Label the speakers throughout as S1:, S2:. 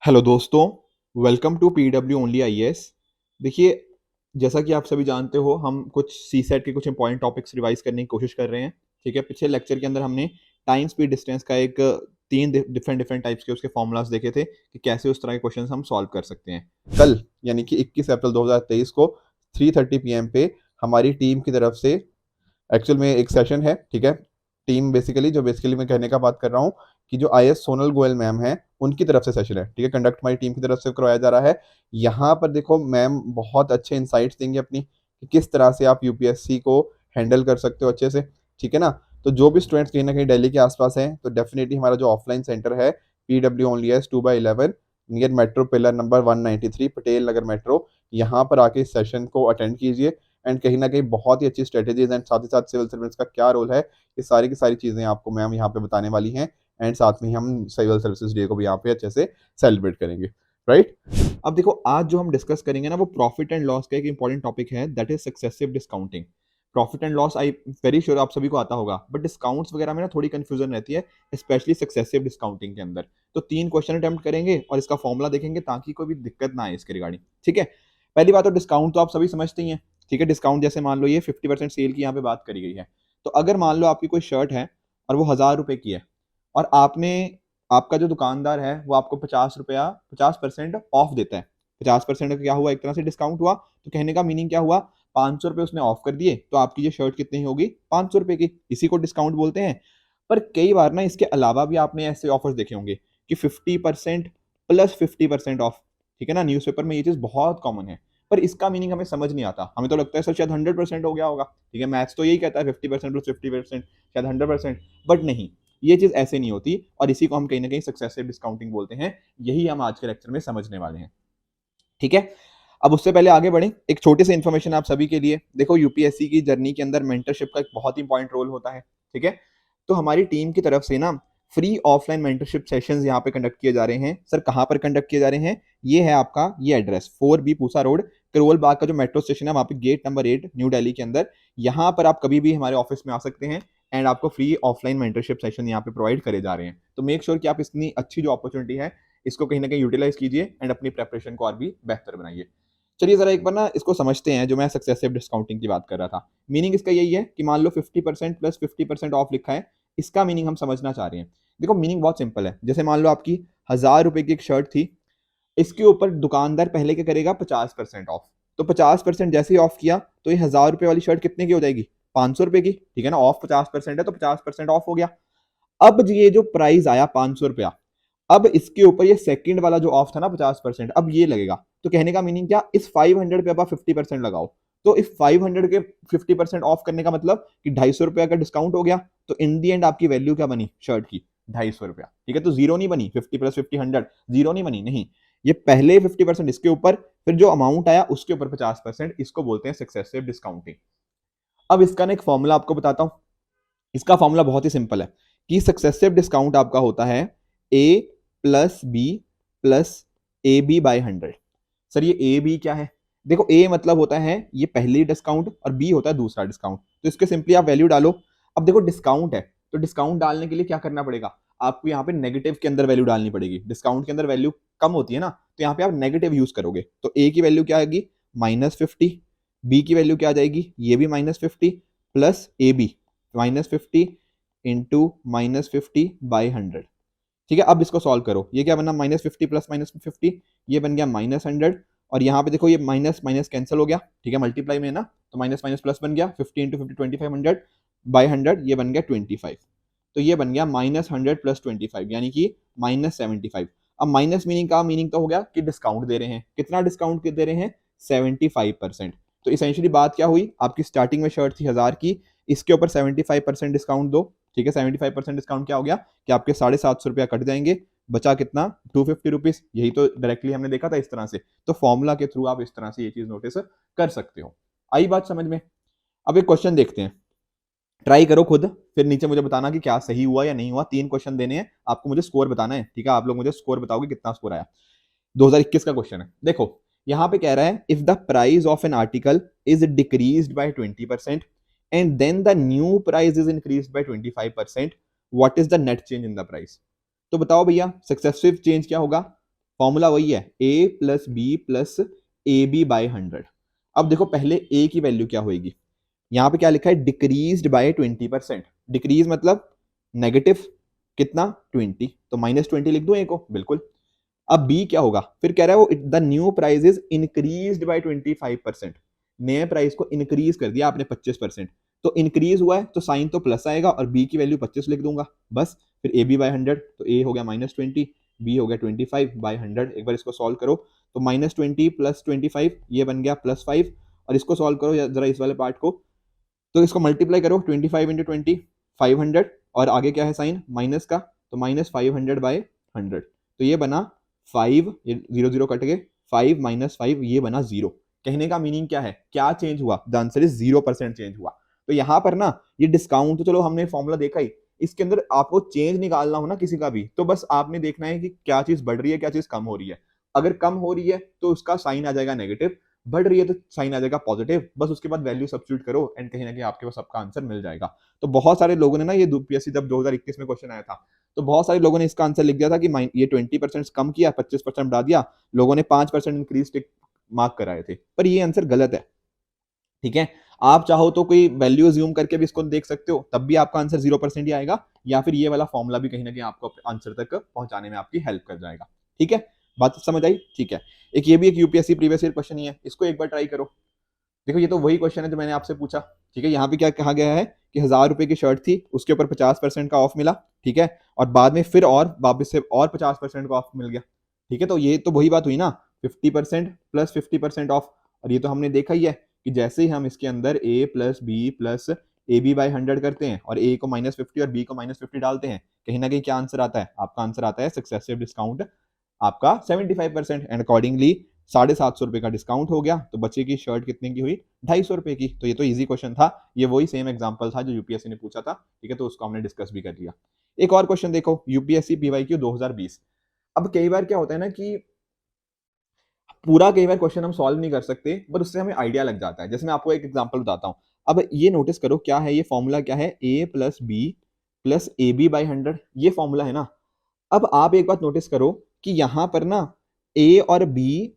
S1: Hello दोस्तों, welcome to PW only IAS. देखिए, जैसा कि आप सभी जानते हो, हम कुछ सीसेट के कुछ इंपॉर्टेंट टॉपिक्स रिवाइज करने की कोशिश कर रहे हैं। ठीक है, पिछले लेक्चर के अंदर हमने टाइम स्पीड डिस्टेंस का एक तीन डिफरेंट डिफरेंट टाइप्स के उसके फॉर्मूलाज देखे थे कि कैसे उस तरह के क्वेश्चंस हम सॉल्व कर सकते हैं। कल यानी कि 21 अप्रैल 2023 को 3:30 पीएम पे हमारी टीम की तरफ से एक्चुअल में एक सेशन है। ठीक है, टीम बेसिकली मैं कहने का बात कर रहा हूँ कि जो I S Sonal Goyal ma'am है उनकी तरफ से सेशन है। ठीक है, कंडक्ट हमारी टीम की तरफ से करवाया जा रहा है। यहाँ पर देखो, मैम बहुत अच्छे इंसाइट्स देंगे अपनी कि किस तरह से आप यूपीएससी को हैंडल कर सकते हो अच्छे से। ठीक है ना। तो जो भी स्टूडेंट्स कहीं ना कहीं दिल्ली के आसपास हैं, तो डेफिनेटली हमारा जो ऑफलाइन सेंटर है PW only S 2/11 near metro pillar number 193 Patel Nagar metro, यहाँ पर आके इस सेशन को अटेंड कीजिए। एंड कहीं ना कहीं बहुत ही अच्छी स्ट्रेटेजीज एंड साथ ही साथ सिविल सर्विसेज का क्या रोल है, ये सारी की सारी चीज़ें आपको मैम यहाँ पे बताने वाली हैं। एंड साथ में ही हम सिविल सर्विसेज डे को भी यहाँ पे अच्छे से सेलिब्रेट करेंगे। राइट। अब देखो, आज जो हम डिस्कस करेंगे ना, वो प्रॉफिट एंड लॉस का एक इंपॉर्टेंट टॉपिक है, that is successive discounting. Profit and loss I very sure आप सभी को आता होगा, बट डिस्काउंट्स वगैरह में ना थोड़ी कंफ्यूजन रहती है, स्पेशली सक्सेसिव डिस्काउंटिंग के अंदर। तो 3 क्वेश्चन अटेम्प्ट करेंगे और इसका फॉर्मूला देखेंगे ताकि कोई भी दिक्कत ना आए इसके रिगार्डिंग। ठीक है, पहली बात तो डिस्काउंट तो आप सभी समझते ही हैं। ठीक है, डिस्काउंट जैसे मान लो ये 50% सेल की यहाँ पे बात करी गई है। तो अगर मान लो आपकी कोई शर्ट है और वो 1000 रुपए की है, और आपका जो दुकानदार है वो आपको 50 रुपया 50% ऑफ देता है। 50% का क्या हुआ, एक तरह से डिस्काउंट हुआ। तो कहने का मीनिंग क्या हुआ, 500 रुपये उसने ऑफ कर दिए, तो आपकी ये शर्ट कितनी होगी, 500 रुपये की। इसी को डिस्काउंट बोलते हैं। पर कई बार ना इसके अलावा भी आपने ऐसे ऑफर्स देखे होंगे कि 50% प्लस 50% ऑफ। ठीक है ना, न्यूज़पेपर में ये चीज बहुत कॉमन है। पर इसका मीनिंग हमें समझ नहीं आता, हमें तो लगता है सर शायद 100% हो गया होगा। ठीक है, मैथ्स तो यही कहता है 50% प्लस 50% शायद 100%। बट नहीं, ये चीज ऐसे नहीं होती, और इसी को हम कहीं ना कहीं सक्सेसिव डिस्काउंटिंग बोलते हैं। यही हम आज के लेक्चर में समझने वाले हैं। ठीक है, अब उससे पहले आगे बढ़े, एक छोटी सी इन्फॉर्मेशन आप सभी के लिए। देखो, यूपीएससी की जर्नी के अंदर मेंटरशिप का एक बहुत इंपॉर्टेंट रोल होता है। ठीक है, तो हमारी टीम की तरफ से ना फ्री ऑफलाइन मेंटरशिप सेशंस यहाँ पे कंडक्ट किए जा रहे हैं। सर कहाँ पर कंडक्ट किए जा रहे हैं, ये है आपका ये address 4B Pusa road, Karol Bagh का जो मेट्रो स्टेशन है वहाँ पे गेट नंबर 8 न्यू दिल्ली के अंदर। यहाँ पर आप कभी भी हमारे ऑफिस में आ सकते हैं। एंड आपको फ्री ऑफलाइन मेंटरशिप सेशन यहाँ पे प्रोवाइड करे जा रहे हैं। तो मेक श्योर कि आप इतनी अच्छी जो अपॉर्चुनिटी है इसको कहीं ना कहीं यूटिलाइज कीजिए एंड अपनी प्रेपरेशन को और भी बेहतर बनाइए। चलिए जरा एक बार ना इसको समझते हैं, जो मैं सक्सेसिव डिस्काउंटिंग की बात कर रहा था। मीनिंग इसका यही है कि मान लो 50% प्लस 50% ऑफ लिखा है, इसका मीनिंग हम समझना चाह रहे हैं। देखो, मीनिंग बहुत सिंपल है। जैसे मान लो आपकी 1000 रुपए की एक शर्ट थी, इसके ऊपर दुकानदार पहले क्या करेगा, 50% ऑफ। तो 50% जैसे ही ऑफ किया, तो ये 1000 रुपए वाली शर्ट कितने की हो जाएगी, 500 रुपए की। ठीक है ना, ऑफ 50% है तो 50% ऑफ हो गया। अब ये जो प्राइस आया 500 रुपया, अब इसके ऊपर ये सेकंड वाला जो ऑफ था ना 50%, अब ये लगेगा। तो कहने का मीनिंग क्या, इस 500 पे अब आप 50% लगाओ। तो इस 500 के 50% ऑफ करने का मतलब कि 250 रुपया का डिस्काउंट हो गया। तो इन दी एंड आपकी वैल्यू क्या बनी शर्ट की, 250 रुपया। ठीक है, तो जीरो नहीं बनी, 50 प्लस 50 100, जीरो नहीं बनी, नहीं। ये पहले 50% इसके ऊपर, फिर जो अमाउंट आया उसके ऊपर 50%, इसको बोलते हैं सक्सेसिव डिस्काउंटिंग। अब इसका ना एक फॉर्मूला आपको बताता हूं। इसका फॉर्मूला बहुत ही सिंपल है कि सक्सेसिव डिस्काउंट आपका होता है A plus B plus A B by 100। Sir ये ए बी क्या है, देखो ए मतलब होता है ये पहली डिस्काउंट और बी होता है दूसरा डिस्काउंट। तो इसके सिंपली आप वैल्यू डालो। अब देखो डिस्काउंट है, तो डिस्काउंट डालने के लिए क्या करना पड़ेगा, आपको यहाँ पे नेगेटिव के अंदर वैल्यू डालनी पड़ेगी। डिस्काउंट के अंदर वैल्यू कम होती है ना, तो यहाँ पे आप नेगेटिव यूज करोगे। तो ए की वैल्यू क्या आएगी, -50। बी की वैल्यू क्या आ जाएगी, ये भी -50 प्लस ए बी -50 इंटू -50/100। ठीक है, अब इसको सॉल्व करो, ये क्या बना, -50 प्लस -50, ये बन गया -100। और यहाँ पे देखो ये माइनस माइनस कैंसिल हो गया। ठीक है, मल्टीप्लाई में है ना, तो माइनस माइनस प्लस बन गया, 50 इंटू 50 2500/100, ये बन गया 25। तो ये बन गया -100 प्लस 25 यानी कि -75। अब माइनस मीनिंग का मीनिंग तो हो गया कि डिस्काउंट दे रहे हैं। कितना डिस्काउंट दे रहे हैं, 75%। तो इसेंशियली बात क्या हुई, आपकी स्टार्टिंग में शर्ट थी 1000 की, इसके ऊपर 75% डिस्काउंट दो। ठीक है, 75% डिस्काउंट क्या हो गया कि आपके 750 रुपया कट जाएंगे, बचा कितना, 250 रुपीज। यही तो डायरेक्टली हमने देखा था इस तरह से। तो फॉर्मूला के थ्रू आप इस तरह से ये चीज नोटिस कर सकते हो। आई बात समझ में। अब एक क्वेश्चन देखते हैं, ट्राई करो खुद, फिर नीचे मुझे बताना कि क्या सही हुआ या नहीं हुआ। 3 क्वेश्चन देने हैं आपको, मुझे स्कोर बताना है। ठीक है, आप लोग मुझे स्कोर बताओगे कितना स्कोर आया। 2021 का क्वेश्चन है। देखो यहां पे कह रहा है, if the price of an article is decreased by 20% and then the new price is increased by 25%, what is the net change in the price. तो बताओ भैया सक्सेसिव चेंज क्या होगा, फॉर्मूला वही है a plus B plus A B by 100। अब देखो पहले a की वैल्यू क्या होगी, यहाँ पे क्या लिखा है डिक्रीज्ड बाय 20%। डिक्रीज मतलब नेगेटिव कितना 20, तो -20 लिख दूं a को, बिल्कुल। अब b क्या होगा, फिर कह रहा है वो the new price is increased by 25%। नए प्राइस को इंक्रीज कर दिया आपने 25%, तो इंक्रीज हुआ है तो साइन तो प्लस आएगा और b की वैल्यू 25 लिख दूंगा बस। फिर ए बी बाय 100, तो a हो गया -20, b हो गया 25 बाय 100। एक बार इसको सॉल्व करो तो -20 प्लस 25 ये बन गया +5, और इसको सॉल्व करो जरा इस वाले पार्ट को, तो इसको मल्टीप्लाई करो 25 इंटू 20 500, और आगे क्या है साइन माइनस का, तो -500 बाय 100, तो ये बना 5, ये 0 0 कट गए, 5 - 5 ये बना 0। कहने का मीनिंग क्या है, क्या चेंज हुआ, द आंसर इज 0% चेंज हुआ। तो यहाँ पर ना ये डिस्काउंट तो चलो हमने फॉर्मूला देखा ही, इसके अंदर आपको चेंज निकालना हो ना किसी का भी, तो बस आपने देखना है कि क्या चीज बढ़ रही है क्या चीज कम हो रही है। अगर कम हो रही है तो उसका साइन आ जाएगा नेगेटिव, बढ़ रही है तो साइन आ जाएगा पॉजिटिव, बस उसके बाद वैल्यू सब्स्टिट्यूट करो एंड कहीं ना कहीं आपके पास सबका आंसर मिल जाएगा। तो बहुत सारे लोगों ने ना ये यूपीएससी जब 2021 में क्वेश्चन आया था, तो बहुत सारे लोगों ने इसका आंसर लिख दिया था कि ये 20% कम किया 25% बढ़ा दिया, लोगों ने 5% इंक्रीज मार्क कराए थे, पर ये आंसर गलत है। ठीक है, आप चाहो तो कोई वैल्यू ज्यूम करके भी इसको देख सकते हो, तब भी आपका आंसर 0% ही आएगा, या फिर ये वाला फॉर्मूला भी कहीं ना कहीं आपको आंसर तक पहुंचाने में आपकी हेल्प कर जाएगा। ठीक है, बात समझ आई? ठीक है, एक ये भी एक यूपीएससी प्रीवियस ईयर क्वेश्चन ही है, इसको एक बार ट्राई करो। देखो ये तो वही क्वेश्चन है जो मैंने आपसे पूछा। ठीक है, यहाँ पे क्या कहा गया है कि 1000 रुपए की शर्ट थी, उसके ऊपर 50% का ऑफ मिला। ठीक है, और बाद में फिर और वापस से और 50% का ऑफ मिल गया। ठीक है, तो ये तो वही बात हुई ना, 50% प्लस 50% ऑफ। और ये तो हमने देखा ही है कि जैसे ही हम इसके अंदर a plus B plus A B by 100 करते हैं और a को -50 और b को -50 डालते हैं, कहीं ना कहीं क्या आंसर आता है, आपका आंसर आता है सक्सेसिव डिस्काउंट आपका 75%, एंड अकॉर्डिंगली 750 रुपए का डिस्काउंट हो गया, तो बच्चे की शर्ट कितने की हुई, 250 रुपए की। तो ये तो इजी क्वेश्चन था, ये वही सेम एग्जांपल था जो यूपीएससी ने पूछा था। ठीक है, तो उसको हमने डिस्कस भी कर लिया। एक और क्वेश्चन देखो, यूपीएससी पीवाईक्यू 2020। अब कई बार क्या होता है ना कि पूरा कई बार क्वेश्चन हम सॉल्व नहीं कर सकते, बट उससे हमें आइडिया लग जाता है। जैसे मैं आपको एक एग्जांपल बताता हूँ। अब ये नोटिस करो क्या है, ये फॉर्मूला क्या है, a plus B plus A B by 100, ये फॉर्मूला है ना। अब आप एक बात नोटिस करो कि यहां पर ना a और b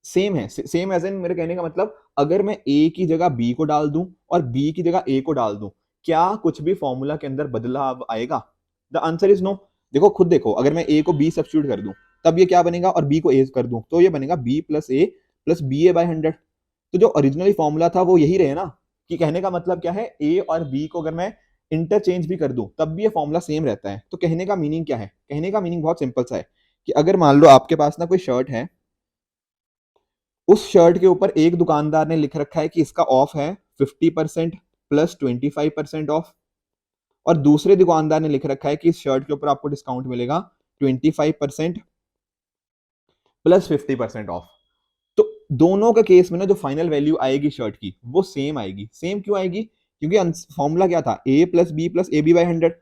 S1: सेम है, सेम एज इन मेरे कहने का मतलब, अगर मैं a की जगह b को डाल दूं और b की जगह a को डाल दूं, क्या कुछ भी फॉर्मूला के अंदर बदलाव आएगा? The answer is no. देखो खुद देखो, अगर मैं a को b सब्स्टिट्यूट कर दूं तब ये क्या बनेगा, और b को a कर दूं तो ये बनेगा b plus B A by 100। तो जो ओरिजिनली फॉर्मूला था वो यही रहे ना, कि कहने का मतलब क्या है, a और b को अगर मैं इंटरचेंज भी कर दूं तब भी ये फॉर्मूला सेम रहता है। तो कहने का मीनिंग क्या है, कहने का मीनिंग बहुत सिंपल सा है कि अगर मान लो आपके पास ना कोई शर्ट है, उस शर्ट के ऊपर एक दुकानदार ने लिख रखा है कि इसका ऑफ है 50% प्लस 25% ऑफ, और दूसरे दुकानदार ने लिख रखा है कि इस शर्ट के ऊपर आपको डिस्काउंट मिलेगा 25% प्लस 50% ऑफ। तो दोनों का केस में ना जो फाइनल वैल्यू आएगी शर्ट की वो सेम आएगी। सेम क्यों आएगी, क्योंकि फॉर्मूला क्या था, a प्लस बी बाई 100।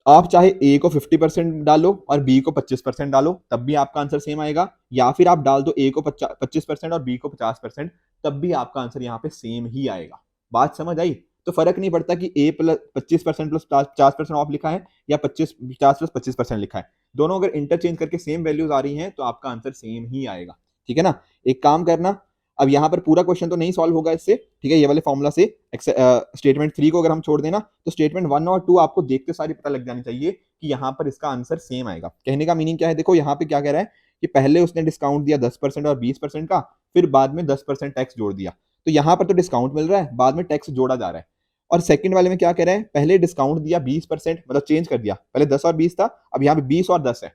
S1: आप चाहे a को 50% डालो और b को 25% डालो तब भी आपका आंसर सेम आएगा, या फिर आप डाल दो a को 25% और b को 50%, तब भी आपका आंसर यहाँ पे सेम ही आएगा। बात समझ आई? तो फर्क नहीं पड़ता कि a प्लस 25% प्लस 50% ऑफ लिखा है या 50 प्लस 25% लिखा है, दोनों अगर इंटरचेंज करके सेम वैल्यूज आ रही हैं तो आपका आंसर सेम ही आएगा। ठीक है ना, एक काम करना, अब यहाँ पर पूरा क्वेश्चन तो नहीं सॉल्व होगा इससे। ठीक है, ये वाले फॉर्मूला से स्टेटमेंट 3 को अगर हम छोड़ देना तो स्टेटमेंट 1 और 2 आपको देखते सारी पता लग जानी चाहिए कि यहाँ पर इसका आंसर सेम आएगा। कहने का मीनिंग क्या है, देखो यहाँ पे क्या कह रहा है कि पहले उसने डिस्काउंट दिया 10% और 20% का, फिर बाद में 10% टैक्स जोड़ दिया, तो यहाँ पर तो डिस्काउंट मिल रहा है, बाद में टैक्स जोड़ा जा रहा है। और सेकंड वाले में क्या कह रहा है, पहले डिस्काउंट दिया 20%, मतलब चेंज कर दिया, पहले 10 और 20 था, अब यहाँ पे 20 और 10 है,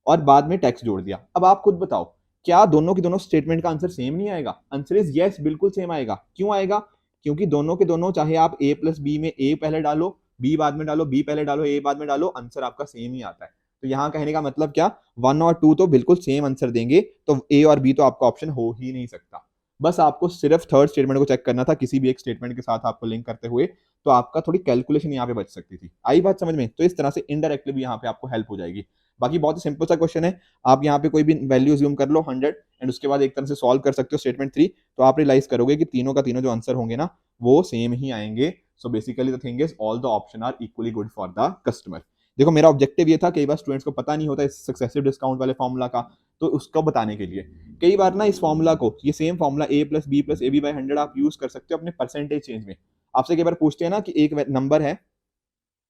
S1: और बाद में टैक्स जोड़ दिया। अब आप खुद बताओ क्या दोनों की दोनों स्टेटमेंट का आंसर सेम नहीं आएगा? आंसर इज यस, बिल्कुल सेम आएगा। क्यों आएगा? क्योंकि दोनों के दोनों, चाहे आप a प्लस बी में a पहले डालो b बाद में डालो, b पहले डालो a बाद में डालो, आंसर आपका सेम ही आता है। तो यहाँ कहने का मतलब क्या, 1 और 2 तो बिल्कुल सेम आंसर देंगे, तो a और b तो आपका ऑप्शन हो ही नहीं सकता। बस आपको सिर्फ थर्ड स्टेटमेंट को चेक करना था किसी भी एक स्टेटमेंट के साथ आपको लिंक करते हुए, तो आपका थोड़ी कैलकुलेशन यहाँ पे बच सकती थी। आई बात समझ में? तो इस तरह से इनडायरेक्टली भी यहाँ पे आपको हेल्प हो जाएगी। बाकी बहुत ही सिंपल सा क्वेश्चन है, आप यहाँ पे कोई भी वैल्यू ज्यूम कर लो 100 एंड उसके बाद एक तरह से सॉल्व कर सकते हो स्टेटमेंट 3, तो आप रियलाइज करोगे कि तीनों का तीनों जो आंसर होंगे ना वो सेम ही आएंगे। So basically the thing is all the option are equally good for the customer. देखो मेरा ऑब्जेक्टिव ये था, कई बार स्टूडेंट्स को पता नहीं होता इस सक्सेसिव डिस्काउंट वाले फॉर्मूला का, तो उसको बताने के लिए कई बार ना इस फॉर्मूला को, ये सेम formula a plus B plus A B by 100 आप यूज कर सकते हो अपने परसेंटेज चेंज में। आपसे कई बार पूछते हैं ना कि एक नंबर है,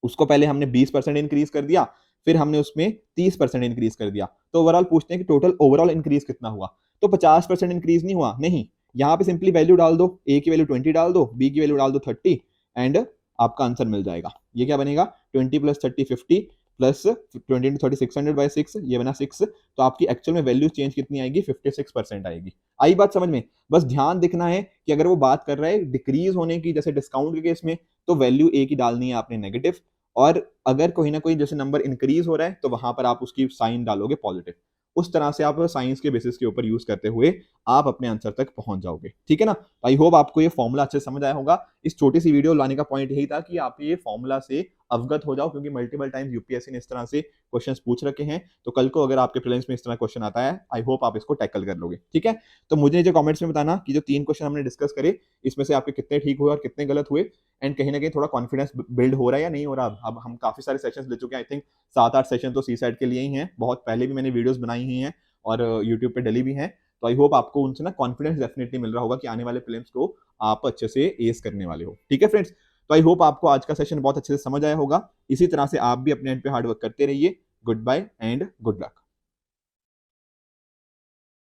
S1: उसको पहले हमने 20% इंक्रीज कर दिया, फिर हमने उसमें 30% इंक्रीज कर दिया, तो ओवरऑल पूछते हैं कि टोटल ओवरऑल इंक्रीज कितना हुआ। तो 50% इंक्रीज नहीं हुआ, नहीं, यहाँ पे सिंपली वैल्यू डाल दो, ए की वैल्यू 20 डाल दो, बी की वैल्यू डाल दो 30, एंड आपका आंसर मिल जाएगा। ये क्या बनेगा, 20 प्लस 30 50 प्लस 20 इंटू 30 600 बाई 6, ये बना 6, तो आपकी एक्चुअल में वैल्यू चेंज कितनी आएगी, 56% आएगी। आई बात समझ में? बस ध्यान दिखना है कि अगर वो बात कर रहा है डिक्रीज होने की, जैसे डिस्काउंट के केस में, तो वैल्यू ए की डालनी है आपने नेगेटिव, और अगर कोई ना कोई जैसे नंबर इंक्रीज हो रहा है तो वहां पर आप उसकी साइन डालोगे पॉजिटिव। उस तरह से आप साइंस के बेसिस के ऊपर यूज करते हुए आप अपने आंसर तक पहुंच जाओगे, ठीक है ना। आई होप आपको ये फॉर्मूला अच्छे से समझ आया होगा। इस छोटी सी वीडियो लाने का पॉइंट यही था कि आप ये फॉर्मूला से अवगत हो जाओ, क्योंकि मल्टीपल टाइम्स यूपीएससी ने इस तरह से क्वेश्चंस पूछ रखे हैं, तो कल को अगर आपके प्रीलिम्स में इस तरह क्वेश्चन आता है, आई होप आप इसको टैकल कर लोगे, ठीक है। तो मुझे जो कमेंट्स में बताना कि जो 3 क्वेश्चन हमने डिस्कस करे, इसमें से आपके कितने ठीक हुए और कितने गलत हुए, एंड कहीं ना कहीं थोड़ा कॉन्फिडेंस बिल्ड हो रहा है या नहीं हो रहा। अब हम काफी सारे सेशंस ले चुके हैं, आई थिंक 7-8 सेशन तो सी साइड के लिए ही हैं, बहुत पहले भी मैंने वीडियोस बनाई ही हैं और यूट्यूब पे डली भी हैं। तो आई होप आपको उनसे ना कॉन्फिडेंस डेफिनेटली मिल रहा होगा कि आने वाले प्रीलिम्स को आप अच्छे से एस करने वाले हो, ठीक है फ्रेंड्स। तो आई होप आपको आज का सेशन बहुत अच्छे से समझ आया होगा। इसी तरह से आप भी अपने एंड पे हार्ड वर्क करते रहिए। Goodbye and good luck.